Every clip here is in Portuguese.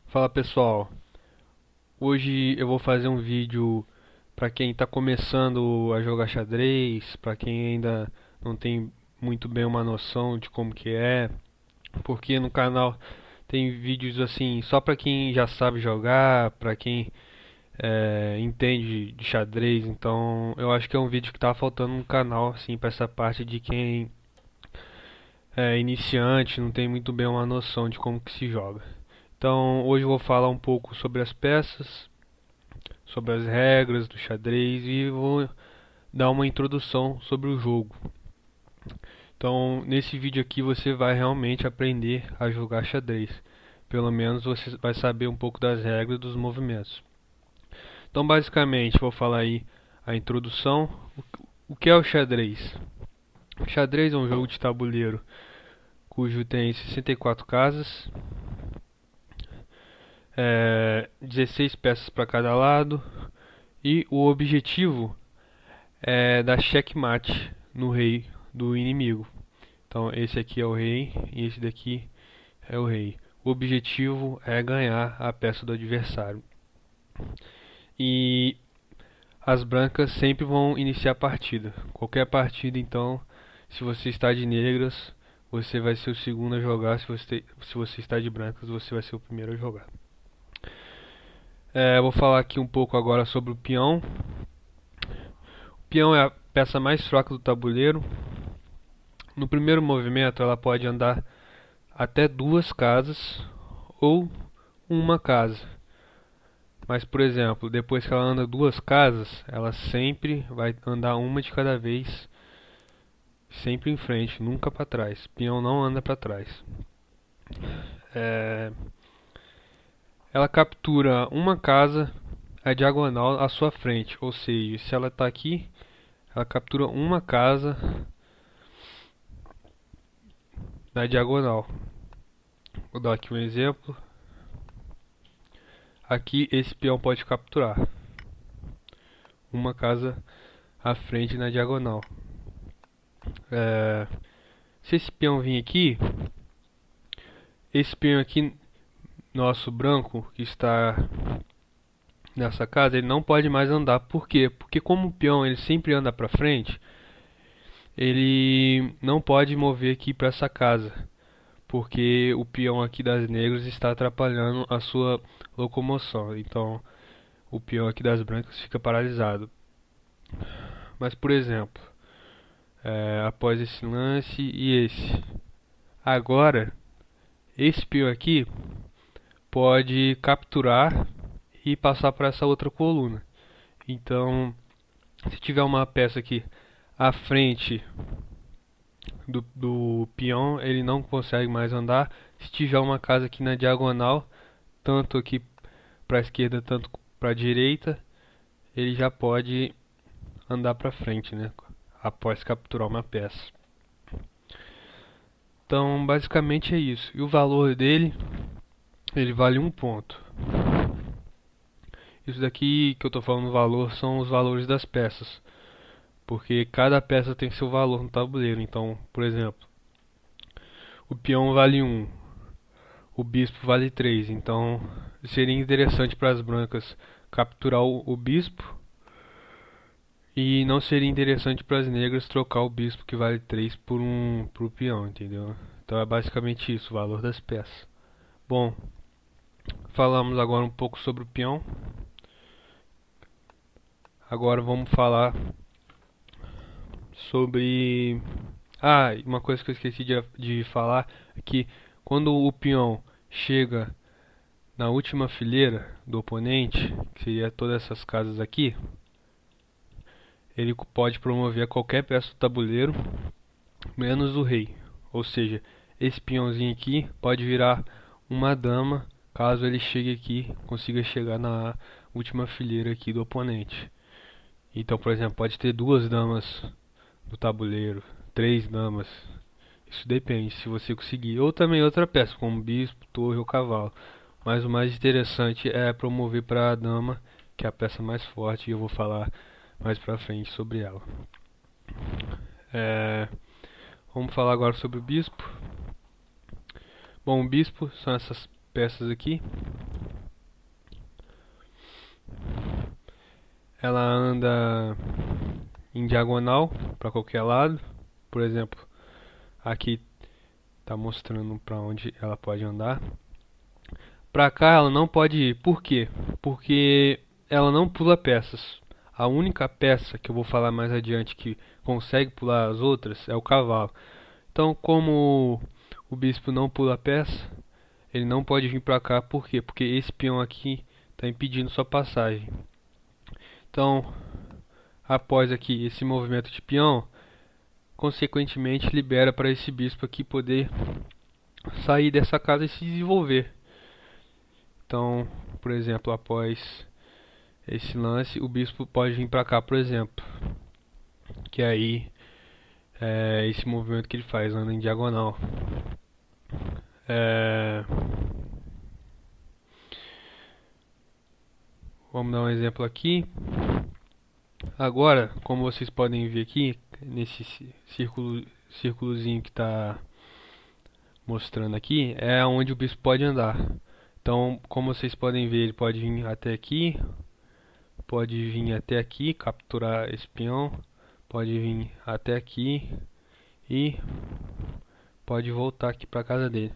Fala pessoal, hoje eu vou fazer um vídeo para quem está começando a jogar xadrez, para quem ainda não tem muito bem uma noção de como que é, porque no canal tem vídeos assim só para quem já sabe jogar, para quem entende de xadrez, então eu acho que é um vídeo que tá faltando no canal assim para essa parte de quem é iniciante, não tem muito bem uma noção de como que se joga. Então hoje eu vou falar um pouco sobre as peças, sobre as regras do xadrez e vou dar uma introdução sobre o jogo. Então, nesse vídeo aqui você vai realmente aprender a jogar xadrez. Pelo menos você vai saber um pouco das regras dos movimentos. Então, basicamente, vou falar aí a introdução. O que é o xadrez? O xadrez é um jogo de tabuleiro cujo tem 64 casas, 16 peças para cada lado, e o objetivo dar checkmate no rei do inimigo. Então esse aqui é o rei e esse daqui é o rei. O objetivo é ganhar a peça do adversário. E as brancas sempre vão iniciar a partida. Qualquer partida, então, se você está de negras, você vai ser o segundo a jogar. Se você está de brancas, você vai ser o primeiro a jogar. Vou falar aqui um pouco agora sobre o peão. O peão é a peça mais fraca do tabuleiro. No primeiro movimento, ela pode andar até duas casas ou uma casa. Mas, por exemplo, depois que ela anda duas casas, ela sempre vai andar uma de cada vez, sempre em frente, nunca para trás. Peão não anda para trás. É, ela captura uma casa a diagonal à sua frente, ou seja, se ela está aqui, ela captura uma casa na diagonal. Vou dar aqui um exemplo. Aqui esse peão pode capturar uma casa à frente na diagonal. É, se esse peão vir aqui, esse peão aqui, nosso branco, que está nessa casa, ele não pode mais andar. Por quê? Porque como o peão ele sempre anda para frente, ele não pode mover aqui para essa casa, porque o peão aqui das negras está atrapalhando a sua locomoção. Então, o peão aqui das brancas fica paralisado. Mas, por exemplo, após esse lance e esse, agora esse peão aqui pode capturar e passar para essa outra coluna. Então, se tiver uma peça aqui à frente do peão, ele não consegue mais andar. Se tiver uma casa aqui na diagonal, tanto aqui para a esquerda, tanto para a direita, ele já pode andar para frente, né? Após capturar uma peça. Então, basicamente é isso. E o valor dele, ele vale um ponto. Isso daqui que eu estou falando valor são os valores das peças, porque cada peça tem seu valor no tabuleiro. Então, por exemplo, o peão vale 1, o bispo vale 3. Então, seria interessante para as brancas capturar o bispo, e não seria interessante para as negras trocar o bispo que vale 3 por peão, entendeu? Então é basicamente isso, o valor das peças. Bom, falamos agora um pouco sobre o peão. Agora vamos falar sobre... Ah, uma coisa que eu esqueci de falar é que quando o peão chega na última fileira do oponente, que seria todas essas casas aqui, ele pode promover qualquer peça do tabuleiro, menos o rei. Ou seja, esse peãozinho aqui pode virar uma dama, caso ele chegue aqui, consiga chegar na última fileira aqui do oponente. Então, por exemplo, pode ter duas damas no tabuleiro, três damas. Isso depende, se você conseguir. Ou também outra peça, como bispo, torre ou cavalo. Mas o mais interessante é promover para a dama, que é a peça mais forte, e eu vou falar mais pra frente sobre ela. Vamos falar agora sobre o bispo. Bom, o bispo são essas peças aqui. ela anda em diagonal para qualquer lado. Por exemplo, aqui está mostrando para onde ela pode andar. Para cá ela não pode ir. Por quê? Porque ela não pula peças. A única peça que eu vou falar mais adiante que consegue pular as outras é o cavalo. Então, como o bispo não pula peça, ele não pode vir para cá. Por quê? Porque esse peão aqui está impedindo sua passagem. Então, após aqui esse movimento de peão, consequentemente libera para esse bispo aqui poder sair dessa casa e se desenvolver. Então, por exemplo, após esse lance, o bispo pode vir para cá, por exemplo, que aí é esse movimento que ele faz, anda em diagonal. Vamos dar um exemplo aqui. Agora, como vocês podem ver aqui, nesse círculozinho que está mostrando aqui, é onde o bispo pode andar. Então, como vocês podem ver, ele pode vir até aqui, pode vir até aqui, capturar esse peão, pode vir até aqui e pode voltar aqui para casa dele.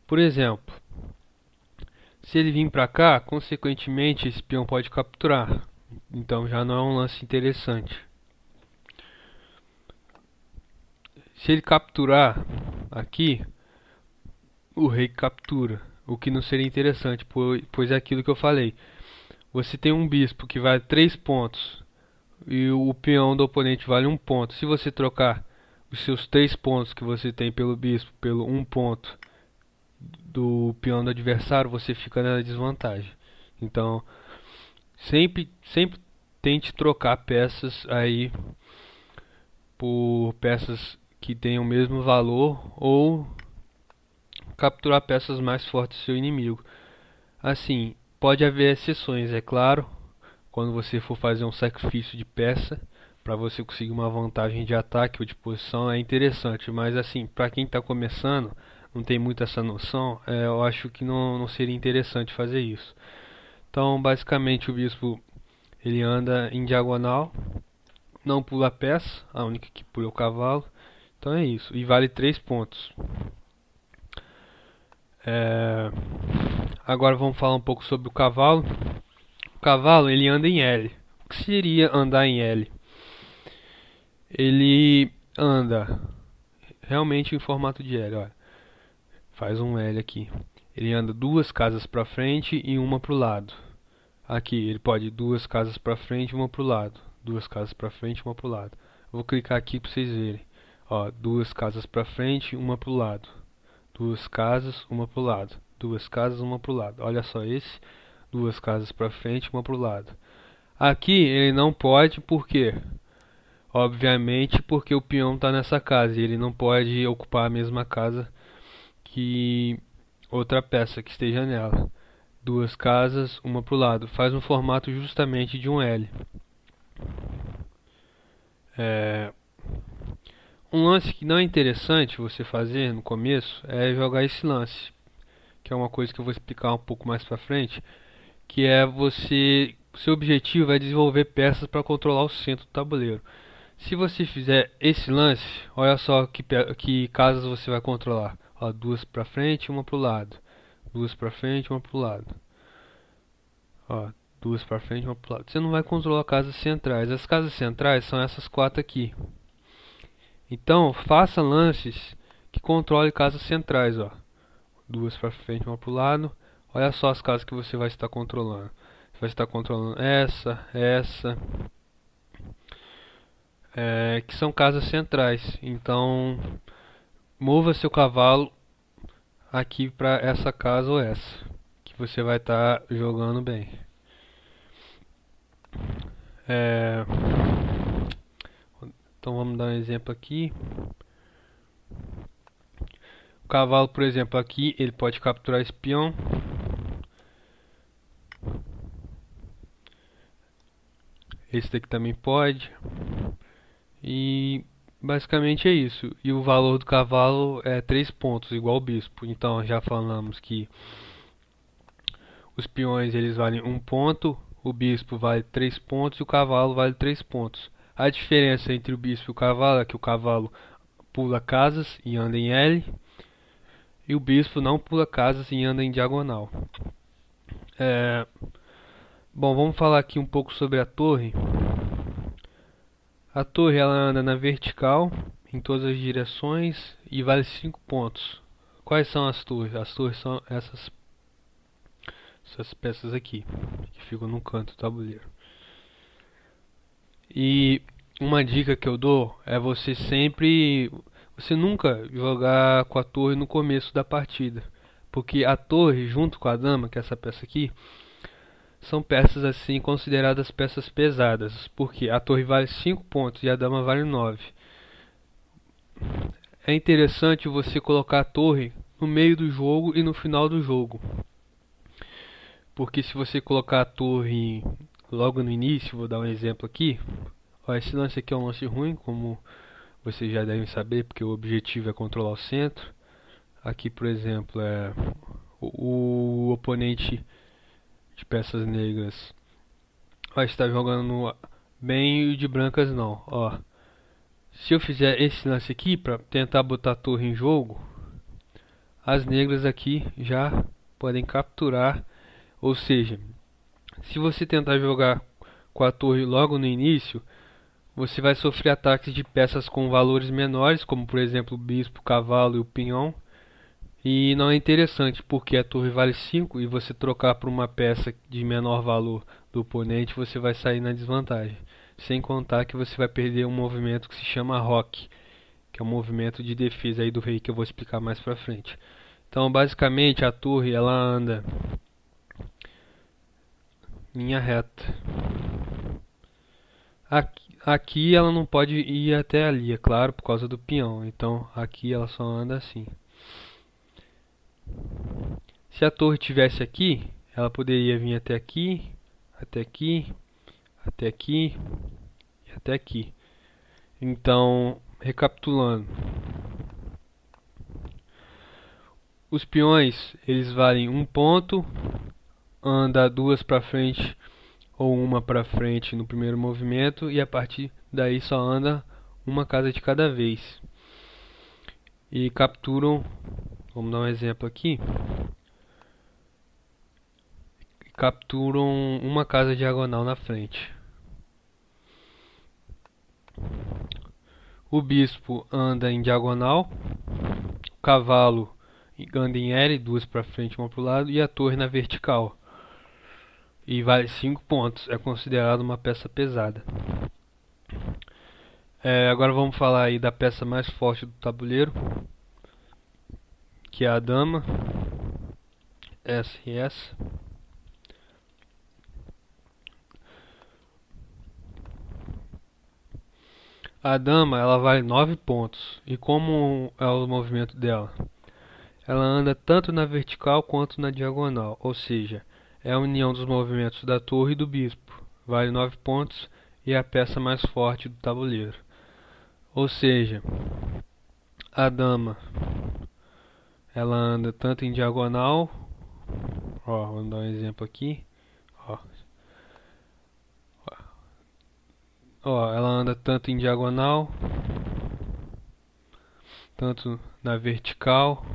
Por exemplo, se ele vir para cá, consequentemente esse peão pode capturar. Então já não é um lance interessante. Se ele capturar aqui, o rei captura, o que não seria interessante, pois é aquilo que eu falei. Você tem um bispo que vale 3 pontos e o peão do oponente vale 1 ponto. Se você trocar os seus 3 pontos que você tem pelo bispo pelo 1 ponto do peão do adversário, você fica na desvantagem. Então, sempre tente trocar peças aí por peças que tenham o mesmo valor ou capturar peças mais fortes do seu inimigo. Assim, pode haver exceções, é claro, quando você for fazer um sacrifício de peça para você conseguir uma vantagem de ataque ou de posição, é interessante, mas assim, para quem está começando, não tem muito essa noção, eu acho que não seria interessante fazer isso. Então, basicamente, o bispo ele anda em diagonal, não pula a peça, a única que pula é o cavalo. Então é isso, e vale 3 pontos. Agora vamos falar um pouco sobre o cavalo. O cavalo ele anda em L. O que seria andar em L? Ele anda realmente em formato de L, olha. Faz um L aqui. Ele anda 2 casas para frente e uma para o lado. Aqui ele pode ir 2 casas para frente e uma para o lado. 2 casas para frente e uma para o lado. Vou clicar aqui para vocês verem. Ó, 2 casas para frente e uma para o lado. 2 casas, uma para o lado. 2 casas, uma para o lado. Olha só esse. 2 casas para frente, uma para o lado. Aqui ele não pode, por quê? Obviamente porque o peão está nessa casa e ele não pode ocupar a mesma casa que outra peça que esteja nela. 2 casas, uma para o lado. Faz um formato justamente de um L. Um lance que não é interessante você fazer no começo é jogar esse lance, que é uma coisa que eu vou explicar um pouco mais pra frente, que é seu objetivo é desenvolver peças para controlar o centro do tabuleiro. Se você fizer esse lance, olha só que casas você vai controlar. Ó, 2 para frente e uma para o lado. 2 para frente e uma para o lado. Ó, 2 para frente e uma para o lado. Você não vai controlar casas centrais. As casas centrais são essas 4 aqui. Então, faça lances que controle casas centrais, ó. 2 para frente, uma para o lado. Olha só as casas que você vai estar controlando. Você vai estar controlando essa, que são casas centrais. Então, mova seu cavalo aqui para essa casa ou essa, que você vai estar jogando bem. Então vamos dar um exemplo aqui. O cavalo, por exemplo, aqui ele pode capturar esse peão. Esse daqui também pode. E basicamente é isso. E o valor do cavalo é 3 pontos, igual o bispo. Então já falamos que os peões eles valem 1 ponto, o bispo vale 3 pontos e o cavalo vale 3 pontos. A diferença entre o bispo e o cavalo é que o cavalo pula casas e anda em L, e o bispo não pula casas e anda em diagonal. Bom, vamos falar aqui um pouco sobre a torre. A torre ela anda na vertical, em todas as direções, e vale 5 pontos. Quais são as torres? As torres são essas peças aqui, que ficam no canto do tabuleiro. E uma dica que eu dou é você nunca jogar com a torre no começo da partida, porque a torre junto com a dama, que é essa peça aqui, são peças assim consideradas peças pesadas, porque a torre vale 5 pontos e a dama vale 9. É interessante você colocar a torre no meio do jogo e no final do jogo, porque se você colocar a torre logo no início, vou dar um exemplo aqui. Ó, esse lance aqui é um lance ruim, como vocês já devem saber, porque o objetivo é controlar o centro. Aqui, por exemplo, o oponente de peças negras vai estar jogando bem e o de brancas não. Ó, se eu fizer esse lance aqui para tentar botar a torre em jogo, as negras aqui já podem capturar. Ou seja, se você tentar jogar com a torre logo no início, você vai sofrer ataques de peças com valores menores, como por exemplo o bispo, o cavalo e o peão. E não é interessante, porque a torre vale 5 e você trocar por uma peça de menor valor do oponente, você vai sair na desvantagem. Sem contar que você vai perder um movimento que se chama roque, que é um movimento de defesa aí do rei que eu vou explicar mais pra frente. Então, basicamente, a torre ela anda em linha reta. Aqui ela não pode ir até ali, é claro, por causa do peão. Então, aqui ela só anda assim. Se a torre tivesse aqui, ela poderia vir até aqui, até aqui, até aqui e até aqui. Então, recapitulando, os peões eles valem um ponto, anda duas para frente ou uma para frente no primeiro movimento e a partir daí só anda uma casa de cada vez. E capturam, vamos dar um exemplo aqui. Capturam uma casa diagonal na frente. O bispo anda em diagonal, o cavalo anda em L, duas para frente, uma para o lado, e a torre na vertical. E vale 5 pontos, é considerado uma peça pesada. Agora vamos falar aí da peça mais forte do tabuleiro, que é a dama, essa e essa. A dama ela vale 9 pontos. E como é o movimento dela? Ela anda tanto na vertical quanto na diagonal, ou seja, é a união dos movimentos da torre e do bispo. Vale 9 pontos e é a peça mais forte do tabuleiro. Ou seja, a dama ela anda tanto em diagonal, ó, vamos dar um exemplo aqui, ó. Ó, ela anda tanto em diagonal, tanto na vertical.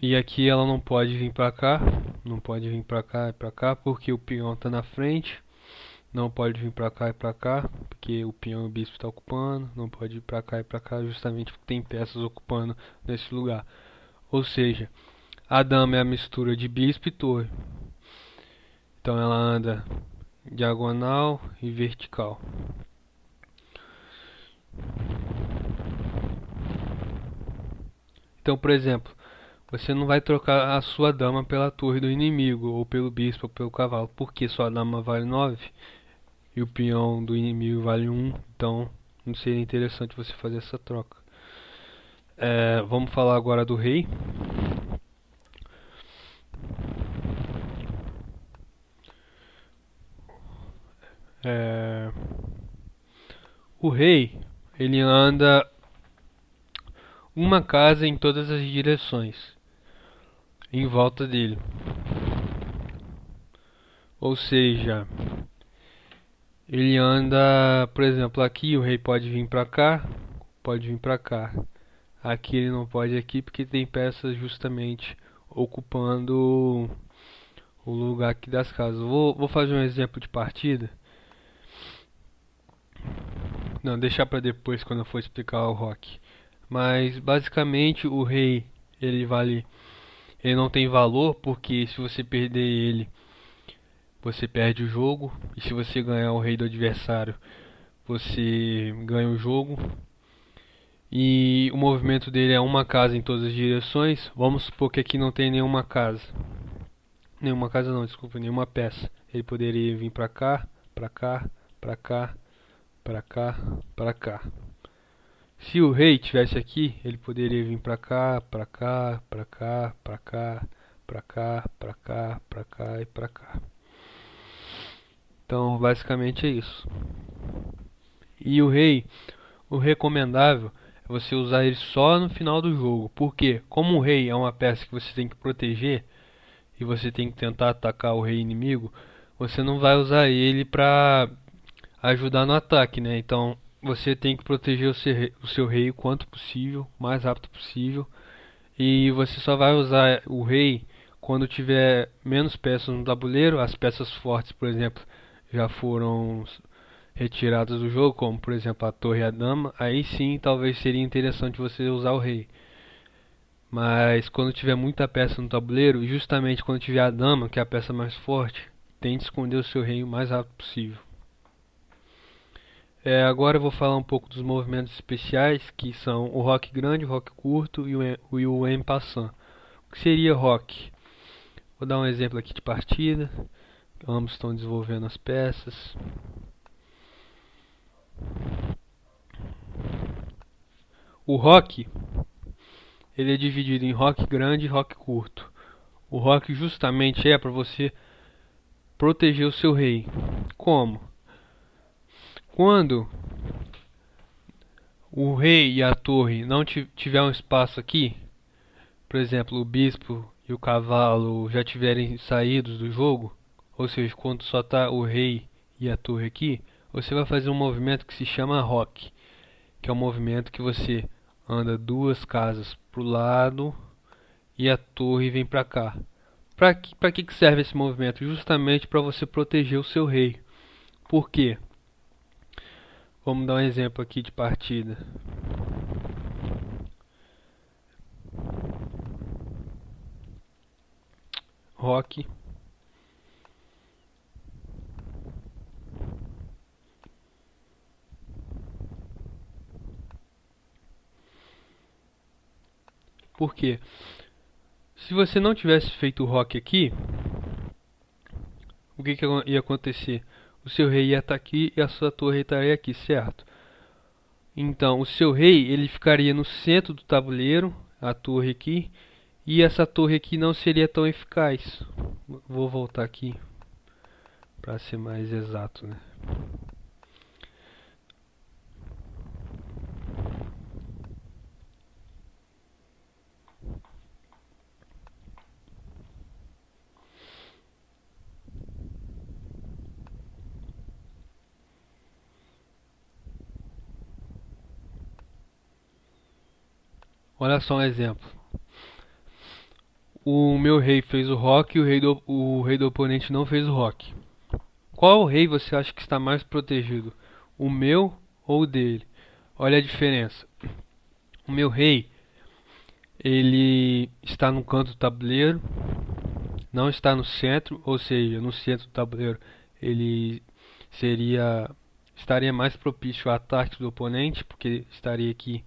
E aqui ela não pode vir pra cá, não pode vir pra cá e pra cá, porque o peão tá na frente. Não pode vir pra cá e pra cá, porque o peão e o bispo tá ocupando. Não pode ir pra cá e pra cá, justamente porque tem peças ocupando nesse lugar. Ou seja, a dama é a mistura de bispo e torre. Então ela anda diagonal e vertical. Então, por exemplo, você não vai trocar a sua dama pela torre do inimigo, ou pelo bispo, ou pelo cavalo, porque sua dama vale 9 e o peão do inimigo vale 1, então não seria interessante você fazer essa troca. Vamos falar agora do rei. O rei, ele anda uma casa em todas as direções em volta dele. Ou seja, ele anda, por exemplo, aqui o rei pode vir para cá, pode vir para cá. Aqui ele não pode aqui porque tem peças justamente ocupando o lugar aqui das casas. Vou fazer um exemplo de partida. Não, deixar para depois quando eu for explicar o rock. Mas basicamente o rei ele não tem valor porque se você perder ele, você perde o jogo. E se você ganhar o rei do adversário, você ganha o jogo. E o movimento dele é uma casa em todas as direções. Vamos supor que aqui não tem nenhuma casa. Nenhuma casa não, desculpa, nenhuma peça. Ele poderia vir pra cá, pra cá, pra cá, pra cá, pra cá. Se o rei tivesse aqui, ele poderia vir pra cá, pra cá, pra cá, pra cá, pra cá, pra cá, pra cá e pra cá. Então, basicamente é isso. E o recomendável é você usar ele só no final do jogo. Porque, como o rei é uma peça que você tem que proteger e você tem que tentar atacar o rei inimigo, você não vai usar ele pra ajudar no ataque, né? Então, você tem que proteger o seu rei o quanto possível, o mais rápido possível. E você só vai usar o rei quando tiver menos peças no tabuleiro. As peças fortes, por exemplo, já foram retiradas do jogo, como por exemplo a torre e a dama. Aí sim, talvez seria interessante você usar o rei. Mas quando tiver muita peça no tabuleiro, e justamente quando tiver a dama, que é a peça mais forte, tente esconder o seu rei o mais rápido possível. Agora eu vou falar um pouco dos movimentos especiais, que são o rock grande, o rock curto e o en passant. O que seria rock? Vou dar um exemplo aqui de partida. Ambos estão desenvolvendo as peças. O rock, ele é dividido em rock grande e rock curto. O rock justamente é para você proteger o seu rei. Como? Quando o rei e a torre não tiver um espaço aqui, por exemplo, o bispo e o cavalo já tiverem saídos do jogo, ou seja, quando só está o rei e a torre aqui, você vai fazer um movimento que se chama rock, que é um movimento que você anda duas casas para o lado e a torre vem para cá. Para que serve esse movimento? Justamente para você proteger o seu rei. Por quê? Vamos dar um exemplo aqui de partida. Rock. Por quê? Se você não tivesse feito o rock aqui, o que ia acontecer? O seu rei ia estar aqui e a sua torre estaria aqui, certo? Então, o seu rei ele ficaria no centro do tabuleiro, a torre aqui, e essa torre aqui não seria tão eficaz. Vou voltar aqui para ser mais exato, né? Olha só um exemplo. O meu rei fez o rock e o rei do oponente não fez o rock. Qual rei você acha que está mais protegido? O meu ou o dele? Olha a diferença. O meu rei, ele está no canto do tabuleiro, não está no centro, ou seja, no centro do tabuleiro ele seria estaria mais propício ao ataque do oponente, porque estaria aqui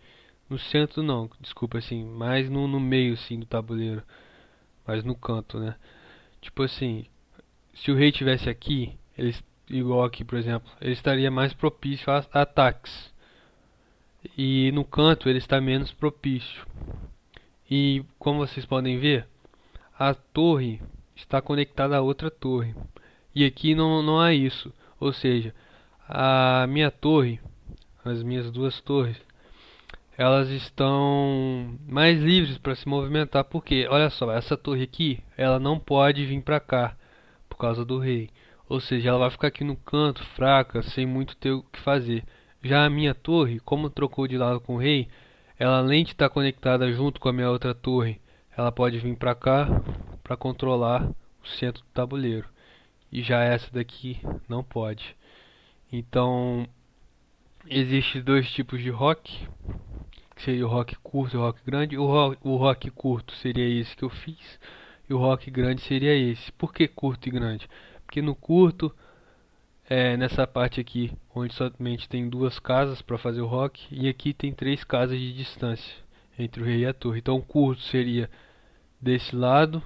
no centro não, desculpa assim, mais no meio assim do tabuleiro, mais no canto, né? Tipo assim, se o rei tivesse aqui, ele igual aqui, por exemplo, ele estaria mais propício a ataques. E no canto ele está menos propício. E como vocês podem ver, a torre está conectada a outra torre. E aqui não há isso. Ou seja, a minha torre, as minhas duas torres, elas estão mais livres para se movimentar, porque olha só, essa torre aqui, ela não pode vir para cá por causa do rei. Ou seja, ela vai ficar aqui no canto, fraca, sem muito ter o que fazer. Já a minha torre, como trocou de lado com o rei, ela além de estar conectada junto com a minha outra torre, ela pode vir para cá para controlar o centro do tabuleiro. E já essa daqui não pode. Então, existem dois tipos de rock, que seria o rock curto e o rock grande. O rock curto seria esse que eu fiz, e o rock grande seria esse. Por que curto e grande? Porque no curto, nessa parte aqui, onde somente tem duas casas para fazer o rock, e aqui tem três casas de distância entre o rei e a torre. Então o curto seria desse lado,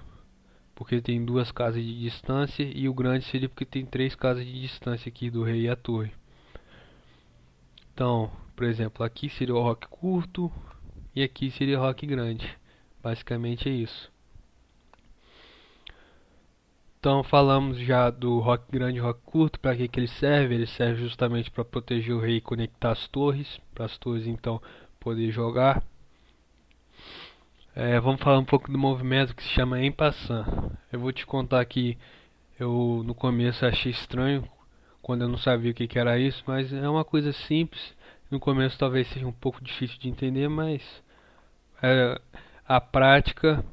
porque tem duas casas de distância, e o grande seria porque tem três casas de distância aqui do rei e a torre. Então, por exemplo, aqui seria o rock curto e aqui seria o rock grande. Basicamente é isso. Então falamos já do rock grande e rock curto, para que ele serve? Ele serve justamente para proteger o rei e conectar as torres, para as torres então poder jogar. Vamos falar um pouco do movimento que se chama en passant. Eu vou te contar que eu no começo achei estranho quando eu não sabia o que era isso, mas é uma coisa simples. No começo talvez seja um pouco difícil de entender, mas a prática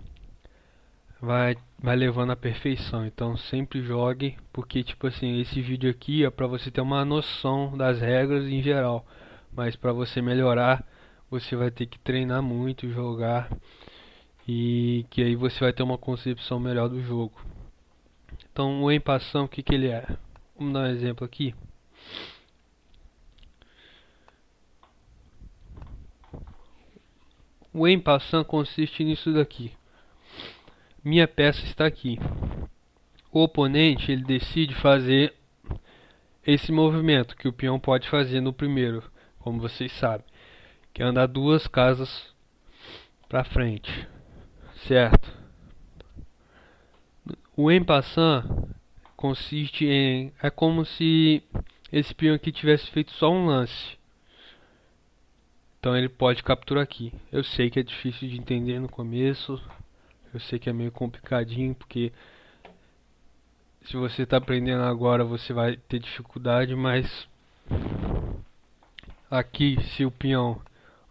vai levando à perfeição. Então sempre jogue, porque tipo assim, esse vídeo aqui é para você ter uma noção das regras em geral, mas para você melhorar, você vai ter que treinar muito, jogar, e que aí você vai ter uma concepção melhor do jogo. Então o en passant, o que ele é? Vamos dar um exemplo aqui. O en passant consiste nisso daqui. Minha peça está aqui. O oponente ele decide fazer esse movimento que o peão pode fazer no primeiro, como vocês sabem, que é andar duas casas para frente, certo? O en passant consiste em é como se esse peão aqui tivesse feito só um lance. Então ele pode capturar aqui. Eu sei que é difícil de entender no começo. Eu sei que é meio complicadinho, porque se você está aprendendo agora você vai ter dificuldade, mas aqui se o peão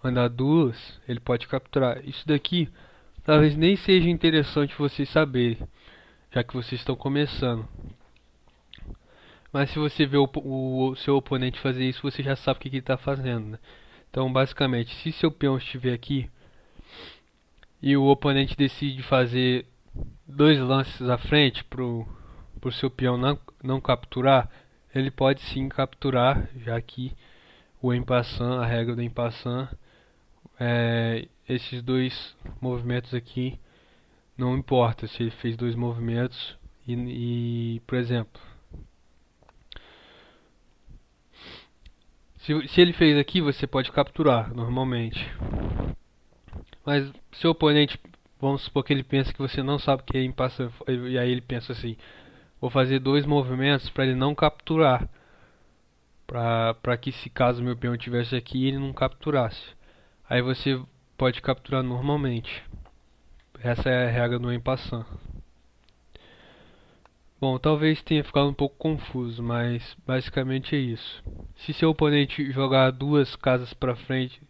andar duas, ele pode capturar. Isso daqui talvez nem seja interessante vocês saberem, já que vocês estão começando. Mas se você vê o seu oponente fazer isso, você já sabe o que ele está fazendo, né? Então basicamente, se seu peão estiver aqui e o oponente decide fazer dois lances à frente pro seu peão não capturar, ele pode sim capturar, já que o en passant, a regra do en passant, esses dois movimentos aqui não importa se ele fez dois movimentos por exemplo, se ele fez aqui, você pode capturar normalmente. Mas seu oponente, vamos supor que ele pensa que você não sabe o que é en passant, e aí ele pensa assim: vou fazer dois movimentos para ele não capturar, para que se caso meu peão estivesse aqui ele não capturasse. Aí você pode capturar normalmente. Essa é a regra do en passant. Bom, talvez tenha ficado um pouco confuso, mas basicamente é isso. Se seu oponente jogar duas casas para frente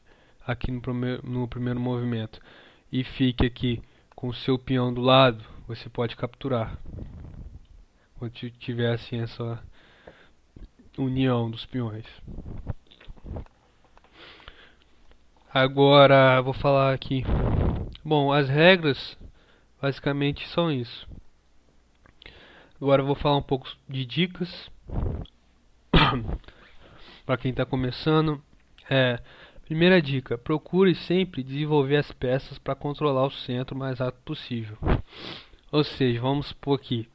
aqui no primeiro movimento e fique aqui com o seu peão do lado, você pode capturar. Quando tiver assim essa união dos peões. Agora vou falar aqui. Bom, as regras basicamente são isso. Agora eu vou falar um pouco de dicas para quem está começando. Primeira dica: procure sempre desenvolver as peças para controlar o centro o mais rápido possível. Ou seja, vamos supor aqui.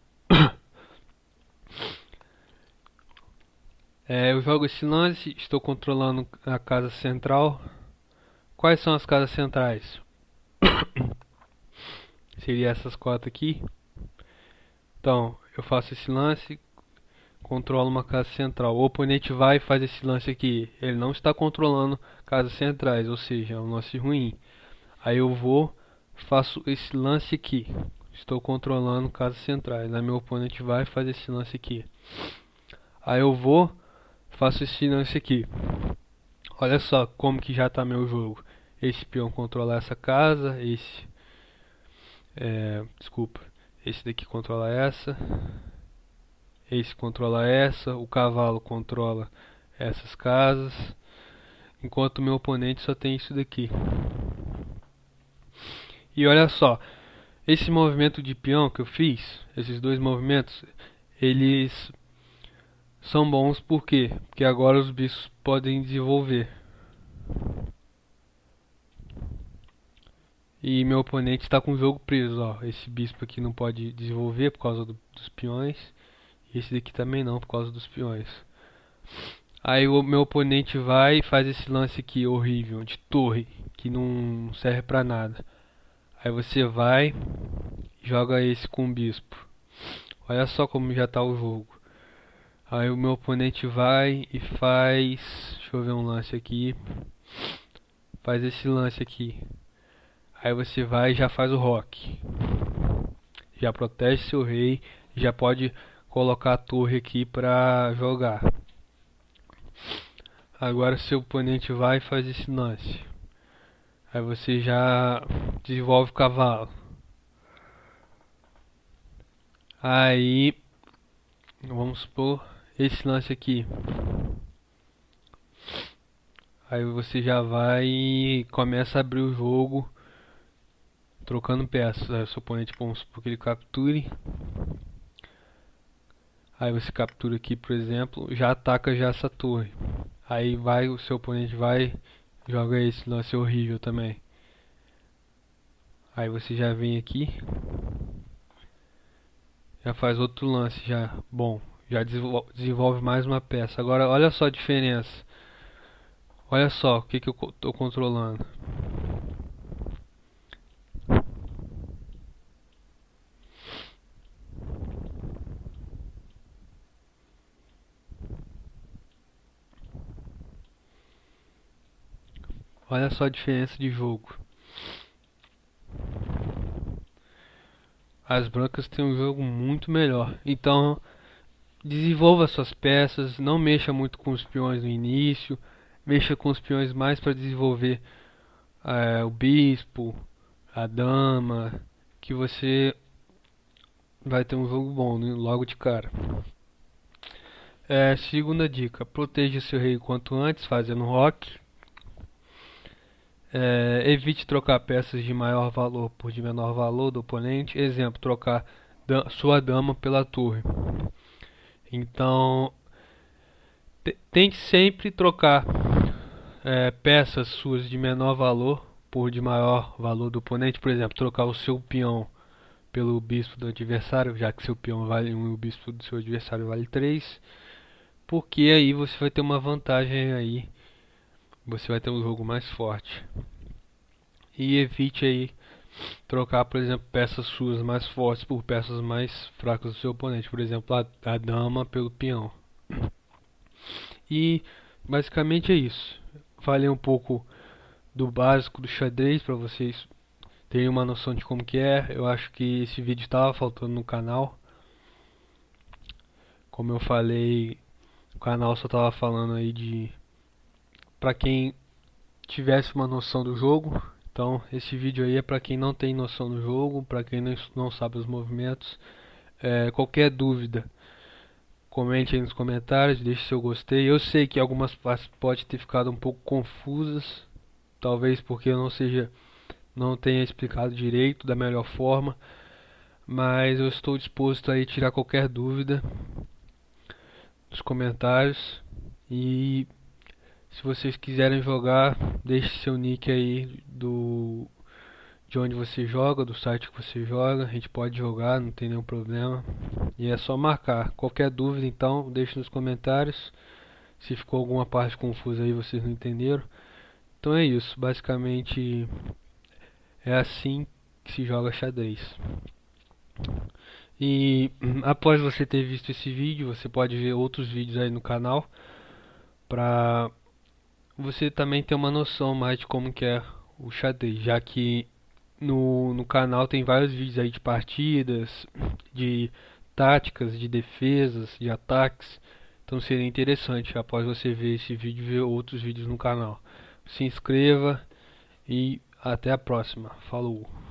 Eu jogo esse lance, estou controlando a casa central. Quais são as casas centrais? Seria essas quatro aqui. Então, eu faço esse lance, controla uma casa central. O oponente vai e faz esse lance aqui. Ele não está controlando casas centrais, ou seja, é um lance ruim. Aí eu vou, faço esse lance aqui. Estou controlando casas centrais. Aí meu oponente vai e faz esse lance aqui. Aí eu vou, faço esse lance aqui. Olha só como que já está meu jogo. Esse peão controla essa casa, desculpa, esse daqui controla essa, esse controla essa, o cavalo controla essas casas, enquanto o meu oponente só tem isso daqui. E olha só, esse movimento de peão que eu fiz, esses dois movimentos, eles são bons por quê? Porque agora os bichos podem desenvolver. E meu oponente está com o jogo preso, ó. Esse bispo aqui não pode desenvolver por causa dos peões. E esse daqui também não, por causa dos peões. Aí o meu oponente vai e faz esse lance aqui horrível, de torre, que não serve pra nada. Aí você vai e joga esse com o bispo. Olha só como já tá o jogo. Aí o meu oponente vai e faz... Deixa eu ver um lance aqui. Faz esse lance aqui. Aí você vai e já faz o roque. Já protege seu rei. Já pode colocar a torre aqui pra jogar. Agora seu oponente vai e faz esse lance. Aí você já desenvolve o cavalo. Aí vamos supor esse lance aqui. Aí você já vai e começa a abrir o jogo trocando peças. Aí o seu oponente, vamos supor que ele capture. Aí você captura aqui, por exemplo, já ataca já essa torre. Aí vai, o seu oponente vai, joga esse lance horrível também. Aí você já vem aqui, já faz outro lance já bom, já desenvolve mais uma peça. Agora olha só a diferença. Olha só o que eu estou controlando. Olha só a diferença de jogo. As brancas têm um jogo muito melhor. Então, desenvolva suas peças, não mexa muito com os peões no início, mexa com os peões mais para desenvolver o bispo, a dama, que você vai ter um jogo bom, né, logo de cara. Segunda dica, proteja seu rei quanto antes, fazendo roque. Evite trocar peças de maior valor por de menor valor do oponente. Exemplo, trocar sua dama pela torre. Então, tente sempre trocar peças suas de menor valor por de maior valor do oponente. Por exemplo, trocar o seu peão pelo bispo do adversário, já que seu peão vale 1 e o bispo do seu adversário vale 3. Porque aí você vai ter uma vantagem aí. Você vai ter um jogo mais forte. E evite aí trocar, por exemplo, peças suas mais fortes por peças mais fracas do seu oponente. Por exemplo, a dama pelo peão. E basicamente é isso. Falei um pouco do básico do xadrez para vocês terem uma noção de como que é. Eu acho que esse vídeo estava faltando no canal. Como eu falei, o canal só estava falando aí de para quem tivesse uma noção do jogo. Então esse vídeo aí é para quem não tem noção do jogo, para quem não sabe os movimentos. Qualquer dúvida, comente aí nos comentários, deixe seu gostei. Eu sei que algumas partes podem ter ficado um pouco confusas, talvez porque eu não tenha explicado direito da melhor forma, mas eu estou disposto a tirar qualquer dúvida nos comentários. E se vocês quiserem jogar, deixe seu nick aí de onde você joga, do site que você joga. A gente pode jogar, não tem nenhum problema. E é só marcar. Qualquer dúvida, então, deixe nos comentários. Se ficou alguma parte confusa aí, vocês não entenderam. Então é isso. Basicamente é assim que se joga xadrez. E após você ter visto esse vídeo, você pode ver outros vídeos aí no canal pra você também ter uma noção mais de como que é o xadrez, já que no canal tem vários vídeos aí de partidas, de táticas, de defesas, de ataques. Então seria interessante, após você ver esse vídeo, ver outros vídeos no canal. Se inscreva e até a próxima. Falou!